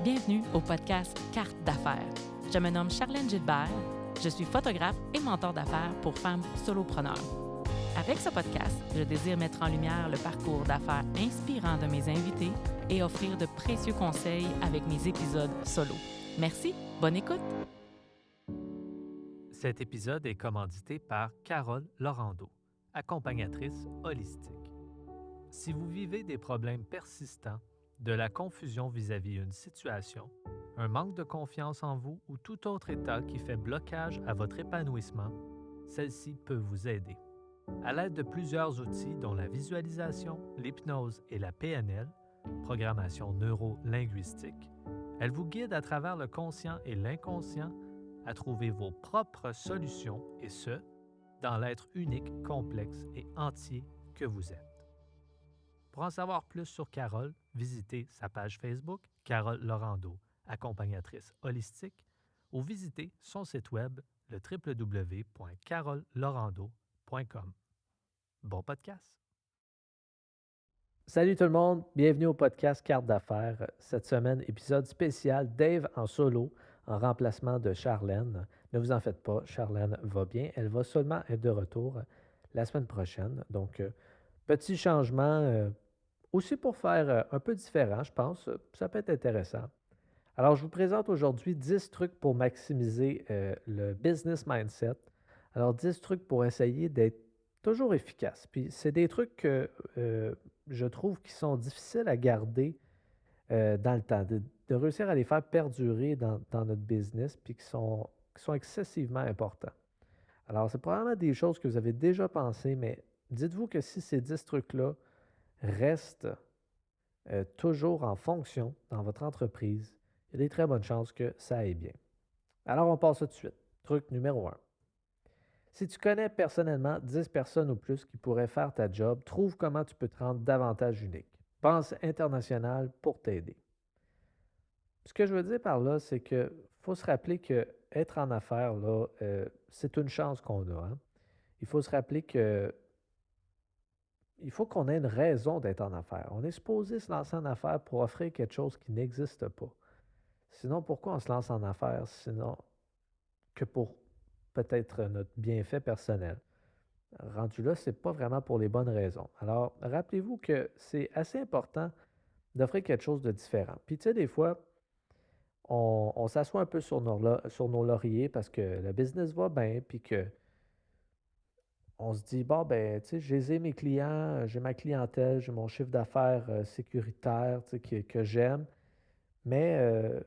Bienvenue au podcast Carte d'affaires. Je me nomme Charlène Gilbert. Je suis photographe et mentor d'affaires pour femmes solopreneurs. Avec ce podcast, je désire mettre en lumière le parcours d'affaires inspirant de mes invités et offrir de précieux conseils avec mes épisodes solo. Merci, bonne écoute! Cet épisode est commandité par Carole Laurando, accompagnatrice holistique. Si vous vivez des problèmes persistants, de la confusion vis-à-vis d'une situation, un manque de confiance en vous ou tout autre état qui fait blocage à votre épanouissement, celle-ci peut vous aider. À l'aide de plusieurs outils dont la visualisation, l'hypnose et la PNL, programmation neuro-linguistique, elle vous guide à travers le conscient et l'inconscient à trouver vos propres solutions et ce, dans l'être unique, complexe et entier que vous êtes. Pour en savoir plus sur Carole, visitez sa page Facebook, Carole Laurando, accompagnatrice holistique, ou visitez son site web, le www.carolelaurando.com. Bon podcast! Salut tout le monde, bienvenue au podcast Carte d'affaires. Cette semaine, épisode spécial, Dave en solo, en remplacement de Charlène. Ne vous en faites pas, Charlène va bien. Elle va seulement être de retour la semaine prochaine. Donc, petit changement aussi pour faire un peu différent, je pense. Ça peut être intéressant. Alors, je vous présente aujourd'hui 10 trucs pour maximiser le business mindset. Alors, 10 trucs pour essayer d'être toujours efficace. Puis, c'est des trucs que je trouve qui sont difficiles à garder dans le temps, de réussir à les faire perdurer dans notre business, puis qui sont excessivement importants. Alors, c'est probablement des choses que vous avez déjà pensées, mais dites-vous que si ces 10 trucs-là restent toujours en fonction dans votre entreprise, il y a des très bonnes chances que ça aille bien. Alors, on passe tout de suite. Truc numéro 1. Si tu connais personnellement 10 personnes ou plus qui pourraient faire ta job, trouve comment tu peux te rendre davantage unique. Pense international pour t'aider. Ce que je veux dire par là, c'est qu'il faut se rappeler qu'être en affaires, là, c'est une chance qu'on a. Hein? Il faut se rappeler que il faut qu'on ait une raison d'être en affaires. On est supposé se lancer en affaires pour offrir quelque chose qui n'existe pas. Sinon, pourquoi on se lance en affaires? Sinon, que pour peut-être notre bienfait personnel. Rendu là, ce n'est pas vraiment pour les bonnes raisons. Alors, rappelez-vous que c'est assez important d'offrir quelque chose de différent. Puis, tu sais, des fois, on s'assoit un peu sur nos lauriers parce que le business va bien, puis que on se dit, bon, ben, tu sais, j'ai mes clients, j'ai ma clientèle, j'ai mon chiffre d'affaires sécuritaire, tu sais, que j'aime, mais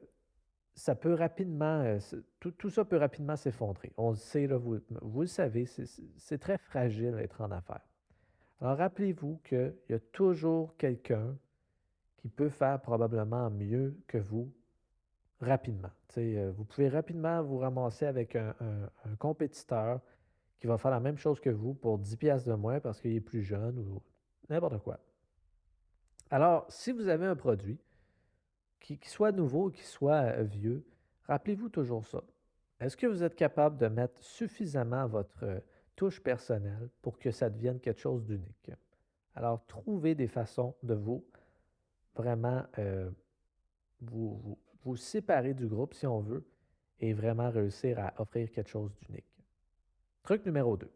ça peut rapidement, tout ça peut rapidement s'effondrer. On le sait, là, vous le savez, c'est très fragile d'être en affaires. Alors, rappelez-vous qu'il y a toujours quelqu'un qui peut faire probablement mieux que vous rapidement. Tu sais, vous pouvez rapidement vous ramasser avec un compétiteur qui va faire la même chose que vous pour 10 piastres de moins parce qu'il est plus jeune ou n'importe quoi. Alors, si vous avez un produit qui soit nouveau ou qui soit vieux, rappelez-vous toujours ça. Est-ce que vous êtes capable de mettre suffisamment votre touche personnelle pour que ça devienne quelque chose d'unique? Alors, trouvez des façons de vous vraiment vous séparer du groupe, si on veut, et vraiment réussir à offrir quelque chose d'unique. Truc numéro 2.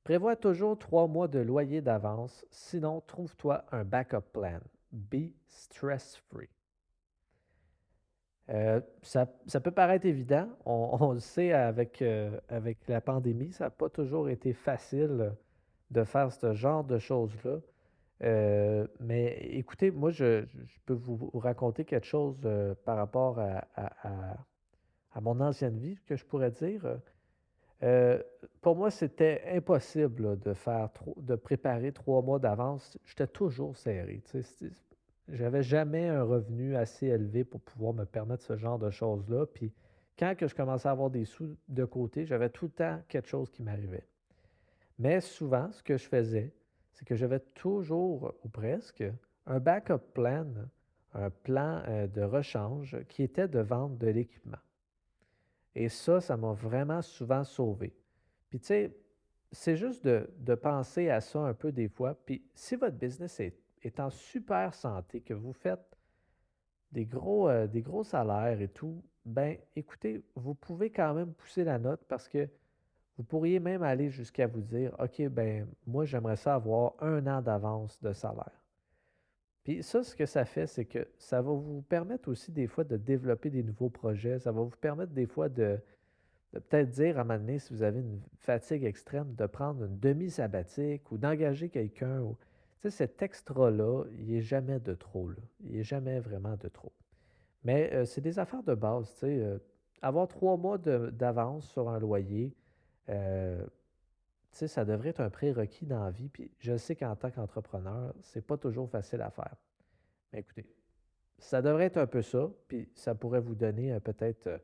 Prévois toujours 3 mois de loyer d'avance, sinon trouve-toi un backup plan. Be stress-free. Ça peut paraître évident, on le sait avec la pandémie, ça n'a pas toujours été facile de faire ce genre de choses-là. Mais écoutez, moi, je peux vous raconter quelque chose par rapport à mon ancienne vie, que je pourrais dire. Euh, pour moi, c'était impossible là, de préparer 3 mois d'avance. J'étais toujours serré. Tu sais, j'avais jamais un revenu assez élevé pour pouvoir me permettre ce genre de choses-là. Puis quand que je commençais à avoir des sous de côté, j'avais tout le temps quelque chose qui m'arrivait. Mais souvent, ce que je faisais, c'est que j'avais toujours, ou presque, un backup plan, un plan de rechange qui était de vendre de l'équipement. Et ça m'a vraiment souvent sauvé. Puis tu sais, c'est juste de penser à ça un peu des fois. Puis si votre business est en super santé, que vous faites des gros salaires et tout, ben écoutez, vous pouvez quand même pousser la note parce que vous pourriez même aller jusqu'à vous dire, OK, ben moi j'aimerais ça avoir 1 an d'avance de salaire. Puis ça, ce que ça fait, c'est que ça va vous permettre aussi des fois de développer des nouveaux projets. Ça va vous permettre des fois de peut-être dire à un moment donné, si vous avez une fatigue extrême, de prendre une demi-sabbatique ou d'engager quelqu'un. Tu sais, cet extra-là, il n'est jamais de trop, là. Il n'est jamais vraiment de trop. Mais c'est des affaires de base, tu sais. Avoir 3 mois d'avance sur un loyer, euh, tu sais, ça devrait être un prérequis dans la vie. Puis je sais qu'en tant qu'entrepreneur, c'est pas toujours facile à faire. Mais écoutez, ça devrait être un peu ça, puis ça pourrait vous donner peut-être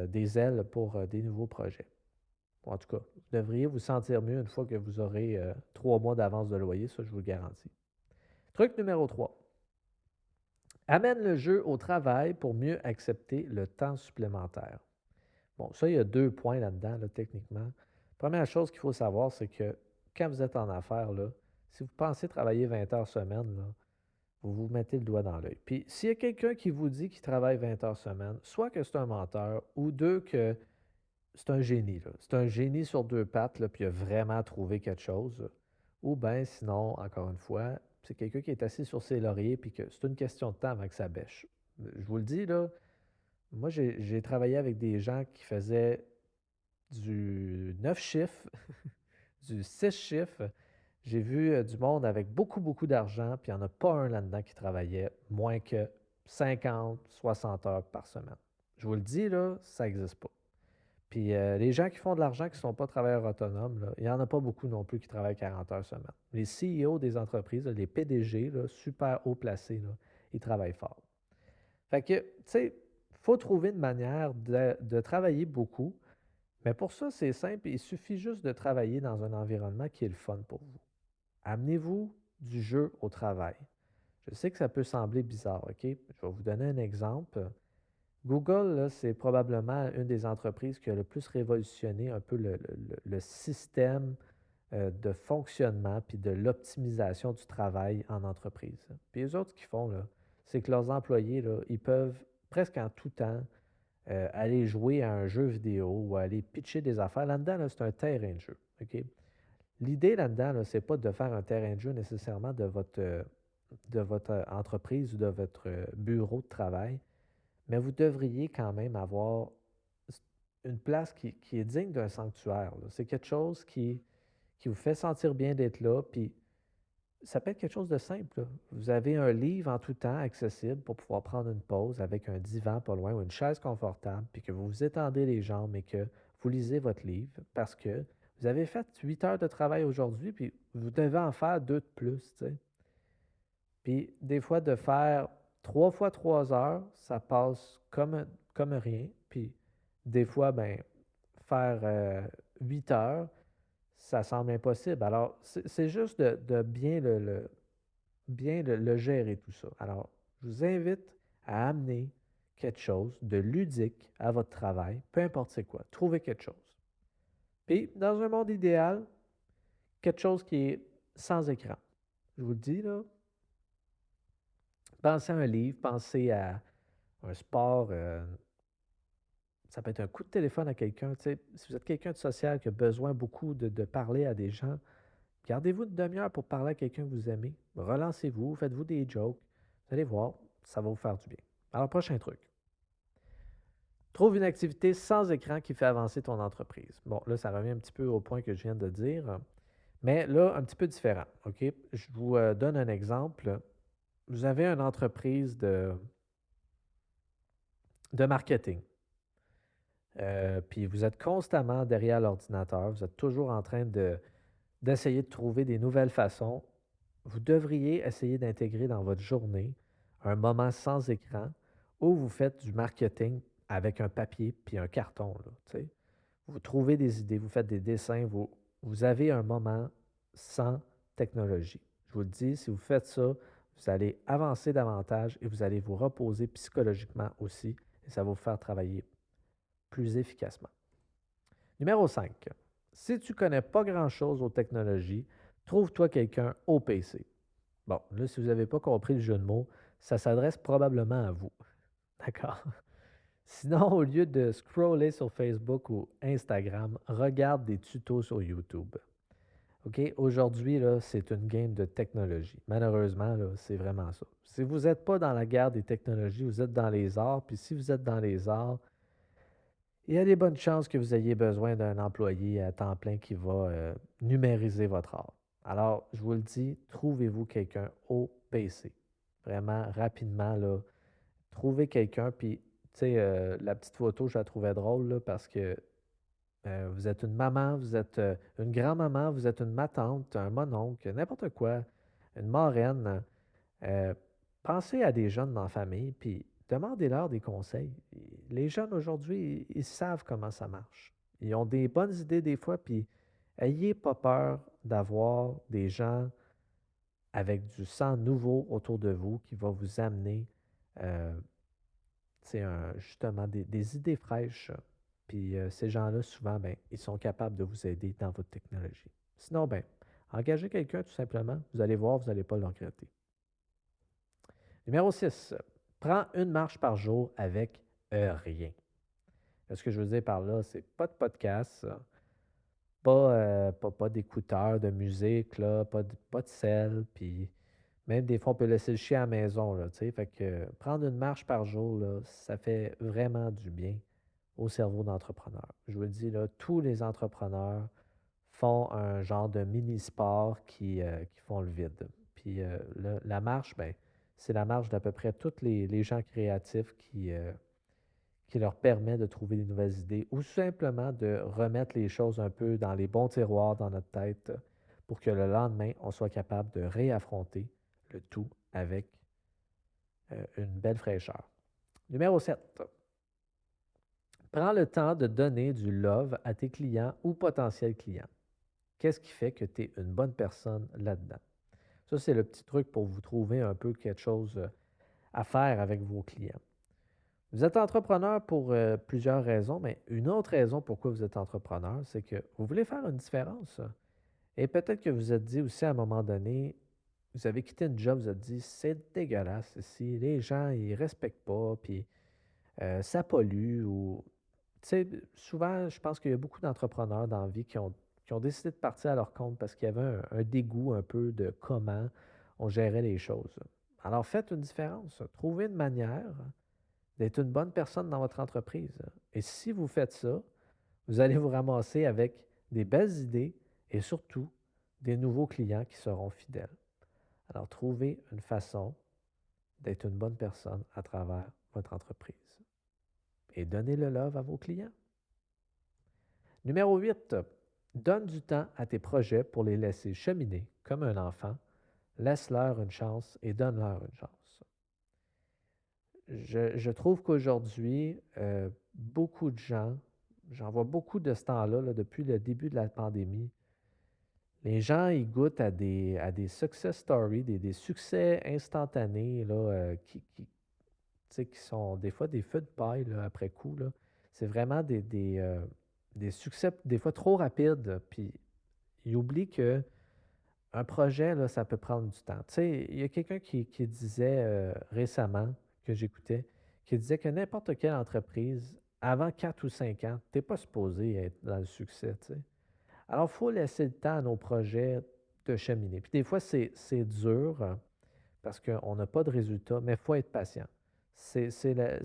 des ailes pour des nouveaux projets. En tout cas, vous devriez vous sentir mieux une fois que vous aurez 3 mois d'avance de loyer, ça je vous le garantis. Truc numéro 3. Amène le jeu au travail pour mieux accepter le temps supplémentaire. Bon, ça, il y a 2 points là-dedans, là, techniquement. Première chose qu'il faut savoir, c'est que quand vous êtes en affaires, là, si vous pensez travailler 20 heures semaine, là, vous vous mettez le doigt dans l'œil. Puis s'il y a quelqu'un qui vous dit qu'il travaille 20 heures semaine, soit que c'est un menteur, ou deux, que c'est un génie, là. C'est un génie sur 2 pattes, là, puis il a vraiment trouvé quelque chose. Ou bien, sinon, encore une fois, c'est quelqu'un qui est assis sur ses lauriers, puis que c'est une question de temps avant que ça bêche. Je vous le dis, là, moi, j'ai travaillé avec des gens qui faisaient du 9 chiffres, du 6 chiffres. J'ai vu du monde avec beaucoup, beaucoup d'argent, puis il n'y en a pas un là-dedans qui travaillait moins que 50, 60 heures par semaine. Je vous le dis, là, ça n'existe pas. Puis les gens qui font de l'argent qui ne sont pas travailleurs autonomes, là, il n'y en a pas beaucoup non plus qui travaillent 40 heures semaine. Les CEO des entreprises, là, les PDG, là, super haut placés, là, ils travaillent fort. Fait que, tu sais, il faut trouver une manière de travailler beaucoup, mais pour ça, c'est simple, il suffit juste de travailler dans un environnement qui est le fun pour vous. Amenez-vous du jeu au travail. Je sais que ça peut sembler bizarre, OK? Je vais vous donner un exemple. Google, là, c'est probablement une des entreprises qui a le plus révolutionné un peu le système de fonctionnement puis de l'optimisation du travail en entreprise. Puis les autres, ce qu'ils font, là, c'est que leurs employés, là, ils peuvent presque en tout temps aller jouer à un jeu vidéo ou aller pitcher des affaires. Là-dedans, là, c'est un terrain de jeu. OK? L'idée là-dedans, là, c'est pas de faire un terrain de jeu nécessairement de votre entreprise ou de votre bureau de travail, mais vous devriez quand même avoir une place qui est digne d'un sanctuaire, là. C'est quelque chose qui vous fait sentir bien d'être là, puis ça peut être quelque chose de simple, là. Vous avez un livre en tout temps accessible pour pouvoir prendre une pause avec un divan pas loin ou une chaise confortable, puis que vous vous étendez les jambes et que vous lisez votre livre parce que vous avez fait 8 heures de travail aujourd'hui, puis vous devez en faire 2 de plus, tu sais. Puis des fois, de faire 3 fois 3 heures, ça passe comme rien. Puis des fois, ben, faire 8 heures, ça semble impossible. Alors, c'est juste de bien le gérer tout ça. Alors, je vous invite à amener quelque chose de ludique à votre travail, peu importe c'est quoi. Trouvez quelque chose. Puis, dans un monde idéal, quelque chose qui est sans écran. Je vous le dis, là, pensez à un livre, pensez à un sport, ça peut être un coup de téléphone à quelqu'un. Tu sais, si vous êtes quelqu'un de social qui a besoin beaucoup de parler à des gens, gardez-vous une demi-heure pour parler à quelqu'un que vous aimez. Relancez-vous, faites-vous des jokes. Vous allez voir, ça va vous faire du bien. Alors, prochain truc. Trouve une activité sans écran qui fait avancer ton entreprise. Bon, là, ça revient un petit peu au point que je viens de dire, mais là, un petit peu différent. OK? Je vous donne un exemple. Vous avez une entreprise de marketing. Puis vous êtes constamment derrière l'ordinateur, vous êtes toujours en train d'essayer de trouver des nouvelles façons. Vous devriez essayer d'intégrer dans votre journée un moment sans écran où vous faites du marketing avec un papier puis un carton, là, tu sais. Vous trouvez des idées, vous faites des dessins, vous avez un moment sans technologie. Je vous le dis, si vous faites ça, vous allez avancer davantage et vous allez vous reposer psychologiquement aussi et ça va vous faire travailler plus efficacement. Numéro 5. Si tu ne connais pas grand-chose aux technologies, trouve-toi quelqu'un au PC. Bon, là, si vous n'avez pas compris le jeu de mots, ça s'adresse probablement à vous. D'accord? Sinon, au lieu de scroller sur Facebook ou Instagram, regarde des tutos sur YouTube. OK? Aujourd'hui, là, c'est une game de technologie. Malheureusement, là, c'est vraiment ça. Si vous n'êtes pas dans la guerre des technologies, vous êtes dans les arts. Puis si vous êtes dans les arts, il y a des bonnes chances que vous ayez besoin d'un employé à temps plein qui va numériser votre art. Alors, je vous le dis, trouvez-vous quelqu'un au PC. Vraiment, rapidement, là, trouvez quelqu'un. Puis, tu sais, la petite photo, je la trouvais drôle là, parce que vous êtes une maman, vous êtes une grand-maman, vous êtes une ma-tante, un mononcle, n'importe quoi, une marraine. Euh, Pensez à des jeunes dans la famille, puis demandez-leur des conseils. Les jeunes aujourd'hui, ils savent comment ça marche. Ils ont des bonnes idées des fois, puis ayez pas peur d'avoir des gens avec du sang nouveau autour de vous qui va vous amener euh, justement des idées fraîches. Puis ces gens-là, souvent, ben, ils sont capables de vous aider dans votre technologie. Sinon, ben, engagez quelqu'un tout simplement. Vous allez voir, vous n'allez pas le regretter. Numéro 6. Prends une marche par jour avec rien. Ce que je veux dire par là, c'est pas de podcast, pas d'écouteurs, de musique, là, pas de sel, puis même des fois, on peut laisser le chien à la maison, là, tu sais. Fait que prendre une marche par jour, là, ça fait vraiment du bien au cerveau d'entrepreneur. Je vous le dis, là, tous les entrepreneurs font un genre de mini-sport qui font le vide. Puis la marche, ben, c'est la marche d'à peu près tous les gens créatifs qui leur permet de trouver des nouvelles idées ou simplement de remettre les choses un peu dans les bons tiroirs dans notre tête pour que le lendemain, on soit capable de réaffronter le tout avec une belle fraîcheur. Numéro 7. Prends le temps de donner du love à tes clients ou potentiels clients. Qu'est-ce qui fait que tu es une bonne personne là-dedans? Ça, c'est le petit truc pour vous trouver un peu quelque chose à faire avec vos clients. Vous êtes entrepreneur pour plusieurs raisons, mais une autre raison pourquoi vous êtes entrepreneur, c'est que vous voulez faire une différence. Et peut-être que vous vous êtes dit aussi à un moment donné, vous avez quitté une job, vous vous êtes dit, c'est dégueulasse ici, les gens, ils ne respectent pas, puis ça pollue. Ou, tu sais, souvent, je pense qu'il y a beaucoup d'entrepreneurs dans la vie qui ont décidé de partir à leur compte parce qu'il y avait un dégoût un peu de comment on gérait les choses. Alors, faites une différence. Trouvez une manière d'être une bonne personne dans votre entreprise. Et si vous faites ça, vous allez vous ramasser avec des belles idées et surtout des nouveaux clients qui seront fidèles. Alors, trouvez une façon d'être une bonne personne à travers votre entreprise. Et donnez le love à vos clients. Numéro 8. Donne du temps à tes projets pour les laisser cheminer comme un enfant. Laisse-leur une chance et donne-leur une chance. Je trouve qu'aujourd'hui, beaucoup de gens, j'en vois beaucoup de ce temps-là, là, depuis le début de la pandémie, les gens, ils goûtent à des success stories, des succès instantanés là, tu sais, qui sont des fois des feux de paille là, après coup. Là. C'est vraiment des succès des fois trop rapides. Puis ils oublient que un projet, là, ça peut prendre du temps. Tu sais, il y a quelqu'un qui disait récemment, que j'écoutais, qui disait que n'importe quelle entreprise, avant 4 ou 5 ans, tu n'es pas supposé être dans le succès. Tu sais. Alors, il faut laisser le temps à nos projets de cheminer. Puis des fois, c'est dur parce qu'on n'a pas de résultat, mais il faut être patient. C'est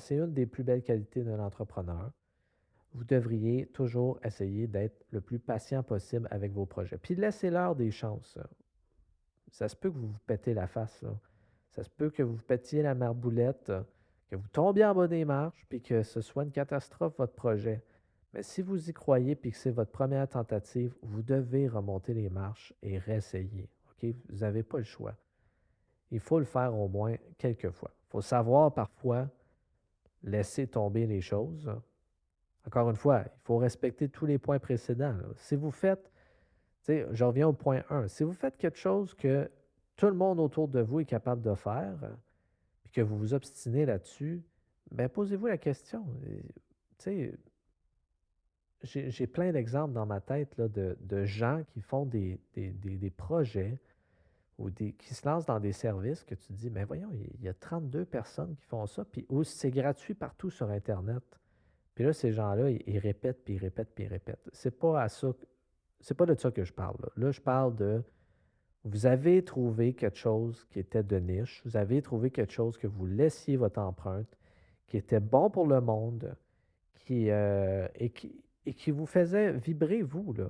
une des plus belles qualités d'un entrepreneur. Vous devriez toujours essayer d'être le plus patient possible avec vos projets. Puis laissez-leur des chances. Ça se peut que vous vous pétez la face. Là. Ça se peut que vous vous pétiez la marboulette, que vous tombiez en bas des marches, puis que ce soit une catastrophe, votre projet. Mais si vous y croyez, puis que c'est votre première tentative, vous devez remonter les marches et réessayer. OK? Vous n'avez pas le choix. Il faut le faire au moins quelques fois. Il faut savoir parfois laisser tomber les choses. Encore une fois, il faut respecter tous les points précédents. Là. Si vous faites, tu sais, je reviens au point 1, si vous faites quelque chose que tout le monde autour de vous est capable de faire, puis que vous vous obstinez là-dessus, bien, posez-vous la question. Tu sais, j'ai plein d'exemples dans ma tête là, de gens qui font des projets ou qui se lancent dans des services que tu te dis, mais voyons, il y a 32 personnes qui font ça, puis c'est gratuit partout sur Internet. Puis là, ces gens-là, ils répètent, puis ils répètent, puis ils répètent. C'est pas de ça que je parle. Là, je parle de, vous avez trouvé quelque chose qui était de niche, vous avez trouvé quelque chose que vous laissiez votre empreinte, qui était bon pour le monde, et qui vous faisait vibrer, vous, là.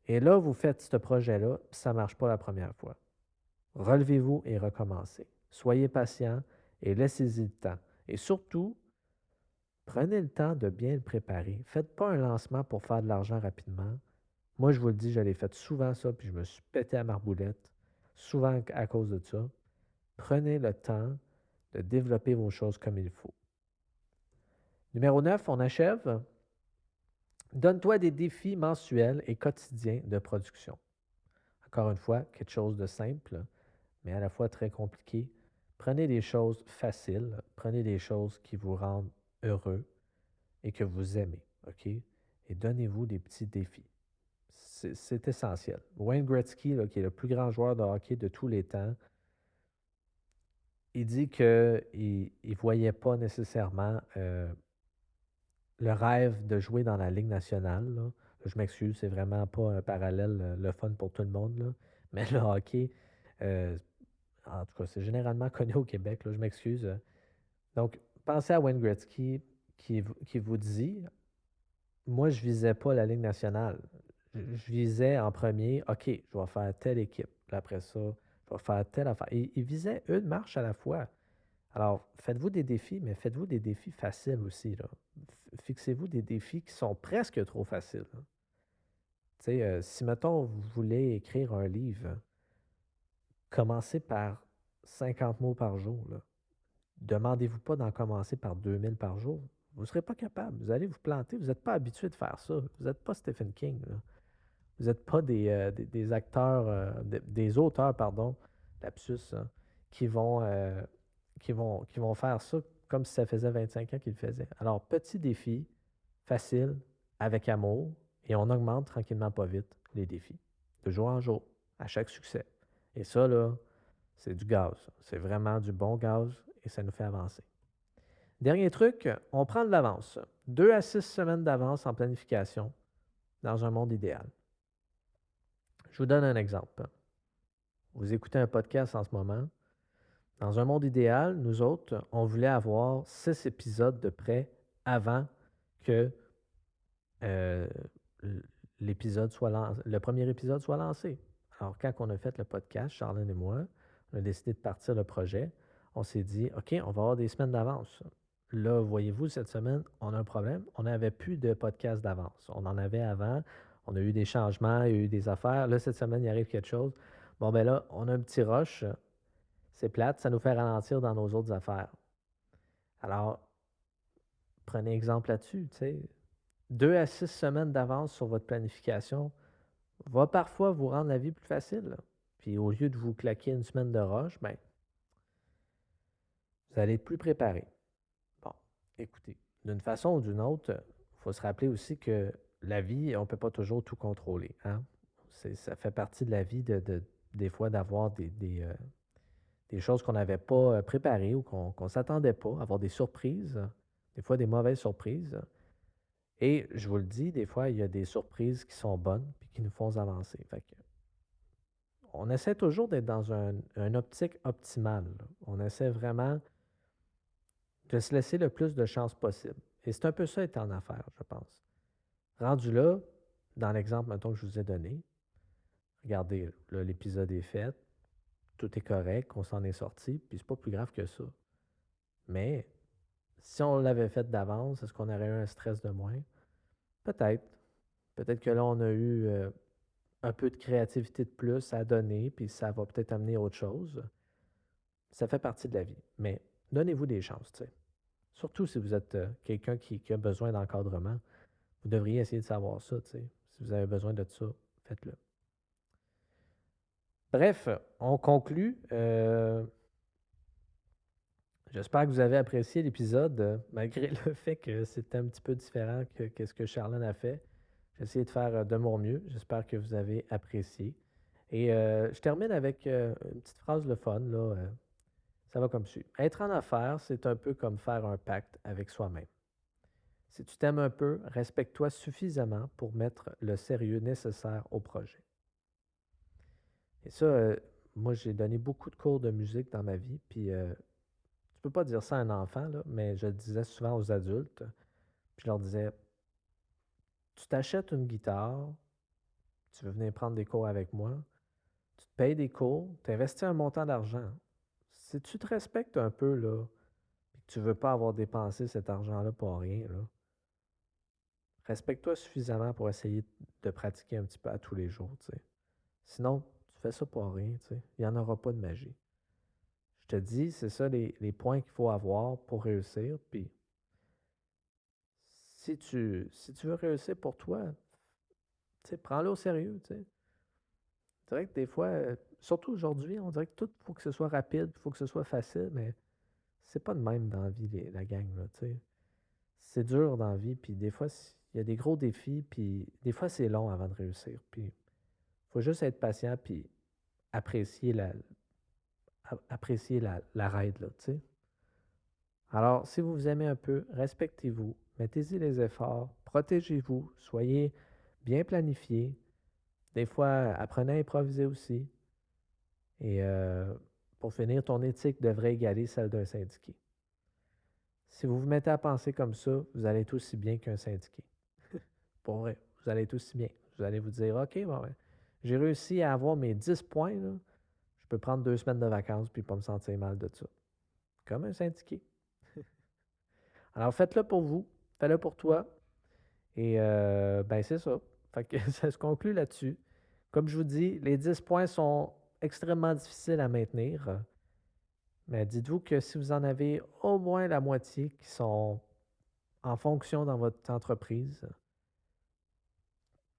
Et là, vous faites ce projet-là, puis ça ne marche pas la première fois. Relevez-vous et recommencez. Soyez patient et laissez-y le temps. Et surtout, prenez le temps de bien le préparer. Faites pas un lancement pour faire de l'argent rapidement. Moi, je vous le dis, je l'ai fait souvent ça, puis je me suis pété à marboulette, souvent à cause de ça. Prenez le temps de développer vos choses comme il faut. Numéro 9, on achève. Donne-toi des défis mensuels et quotidiens de production. Encore une fois, quelque chose de simple, mais à la fois très compliqué. Prenez des choses faciles, prenez des choses qui vous rendent heureux et que vous aimez, OK? Et donnez-vous des petits défis. C'est essentiel. Wayne Gretzky, là, qui est le plus grand joueur de hockey de tous les temps, il dit qu'il ne voyait pas nécessairement le rêve de jouer dans la Ligue nationale. Là. Je m'excuse, c'est vraiment pas un parallèle le fun pour tout le monde. Là. Mais le hockey, en tout cas, c'est généralement connu au Québec. Là, je m'excuse. Donc, pensez à Wayne Gretzky qui vous dit, moi, je visais pas la Ligue nationale. Je visais en premier, OK, je vais faire telle équipe. Puis après ça, je vais faire telle affaire. Il visait une marche à la fois. Alors, faites-vous des défis, mais faites-vous des défis faciles aussi. Là. Fixez-vous des défis qui sont presque trop faciles. Tu sais, si, mettons, vous voulez écrire un livre, commencez par 50 mots par jour. Là. Demandez-vous pas d'en commencer par 2000 par jour. Vous ne serez pas capable. Vous allez vous planter. Vous n'êtes pas habitué de faire ça. Vous n'êtes pas Stephen King. Là. Vous n'êtes pas des acteurs, des auteurs, pardon, lapsus, hein, qui vont faire ça comme si ça faisait 25 ans qu'ils le faisaient. Alors, petit défi, facile, avec amour, et on augmente tranquillement pas vite les défis, de jour en jour, à chaque succès. Et ça, là, c'est du gaz. C'est vraiment du bon gaz et ça nous fait avancer. Dernier truc, on prend de l'avance. 2 à 6 semaines d'avance en planification dans un monde idéal. Je vous donne un exemple. Vous écoutez un podcast en ce moment. Dans un monde idéal, nous autres, on voulait avoir 6 épisodes de près avant que le premier épisode soit lancé. Alors, quand on a fait le podcast, Charlène et moi, on a décidé de partir le projet. On s'est dit, OK, on va avoir des semaines d'avance. Là, voyez-vous, cette semaine, on a un problème. On n'avait plus de podcast d'avance. On en avait avant. On a eu des changements, il y a eu des affaires. Là, cette semaine, il arrive quelque chose. Bon, ben là, on a un petit rush. C'est plate, ça nous fait ralentir dans nos autres affaires. Alors, prenez exemple là-dessus, tu sais. 2 à 6 semaines d'avance sur votre planification va parfois vous rendre la vie plus facile. Là. Puis au lieu de vous claquer une semaine de rush, ben, vous allez être plus préparé. Bon, écoutez, d'une façon ou d'une autre, il faut se rappeler aussi que la vie, on ne peut pas toujours tout contrôler. Hein? Ça fait partie de la vie des fois d'avoir des choses qu'on n'avait pas préparées ou qu'on ne s'attendait pas, avoir des surprises, des fois des mauvaises surprises. Et je vous le dis, des fois, il y a des surprises qui sont bonnes et qui nous font avancer. Fait que, on essaie toujours d'être dans une optique optimale. Là. On essaie vraiment de se laisser le plus de chances possible. Et c'est un peu ça être en affaires, je pense. Rendu là, dans l'exemple, mettons, que je vous ai donné, regardez, là, l'épisode est fait, tout est correct, on s'en est sorti, puis c'est pas plus grave que ça. Mais si on l'avait fait d'avance, est-ce qu'on aurait eu un stress de moins? Peut-être. Peut-être que là, on a eu un peu de créativité de plus à donner, puis ça va peut-être amener autre chose. Ça fait partie de la vie. Mais donnez-vous des chances, tu sais. Surtout si vous êtes quelqu'un qui a besoin d'encadrement. Vous devriez essayer de savoir ça, tu sais. Si vous avez besoin de ça, faites-le. Bref, on conclut. J'espère que vous avez apprécié l'épisode, malgré le fait que c'était un petit peu différent que ce que Charlène a fait. J'ai essayé de faire de mon mieux. J'espère que vous avez apprécié. Et je termine avec une petite phrase le fun, là. Ça va comme suit. Être en affaires, c'est un peu comme faire un pacte avec soi-même. Si tu t'aimes un peu, respecte-toi suffisamment pour mettre le sérieux nécessaire au projet. Et ça, moi, j'ai donné beaucoup de cours de musique dans ma vie, puis tu peux pas dire ça à un enfant, là, mais je le disais souvent aux adultes. Puis je leur disais, tu t'achètes une guitare, tu veux venir prendre des cours avec moi, tu te payes des cours, tu investis un montant d'argent. Si tu te respectes un peu, là, puis que tu veux pas avoir dépensé cet argent-là pour rien, là, respecte-toi suffisamment pour essayer de pratiquer un petit peu à tous les jours, tu sais. Sinon, tu fais ça pour rien, tu sais. Il n'y en aura pas de magie. Je te dis, c'est ça les points qu'il faut avoir pour réussir. Puis, si tu veux réussir pour toi, tu sais, prends-le au sérieux, tu sais. C'est vrai que des fois, surtout aujourd'hui, on dirait que tout, il faut que ce soit rapide, il faut que ce soit facile, mais c'est pas de même dans la vie, la gang, là, tu sais. C'est dur dans la vie, puis des fois, il y a des gros défis, puis des fois, c'est long avant de réussir. Puis, il faut juste être patient, puis apprécier la ride, là, tu sais. Alors, si vous vous aimez un peu, respectez-vous, mettez-y les efforts, protégez-vous, soyez bien planifiés. Des fois, apprenez à improviser aussi. Et pour finir, ton éthique devrait égaler celle d'un syndiqué. Si vous vous mettez à penser comme ça, vous allez être aussi bien qu'un syndiqué. Pour vrai, vous allez être aussi bien. Vous allez vous dire, OK, bon, ben, j'ai réussi à avoir mes 10 points, là. Je peux prendre 2 semaines de vacances puis pas me sentir mal de ça. Comme un syndiqué. Alors, faites-le pour vous, faites-le pour toi. Et ben c'est ça. Fait que ça se conclut là-dessus. Comme je vous dis, les 10 points sont extrêmement difficiles à maintenir. Mais dites-vous que si vous en avez au moins la moitié qui sont en fonction dans votre entreprise,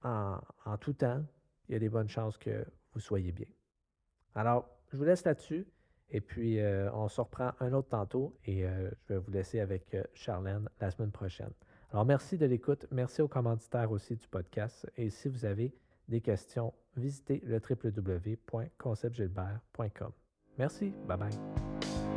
en tout temps, il y a des bonnes chances que vous soyez bien. Alors, je vous laisse là-dessus. Et puis, on se reprend un autre tantôt et je vais vous laisser avec Charlène la semaine prochaine. Alors, merci de l'écoute. Merci aux commanditaires aussi du podcast. Et si vous avez des questions, visitez le www.conceptgilbert.com. Merci. Bye bye.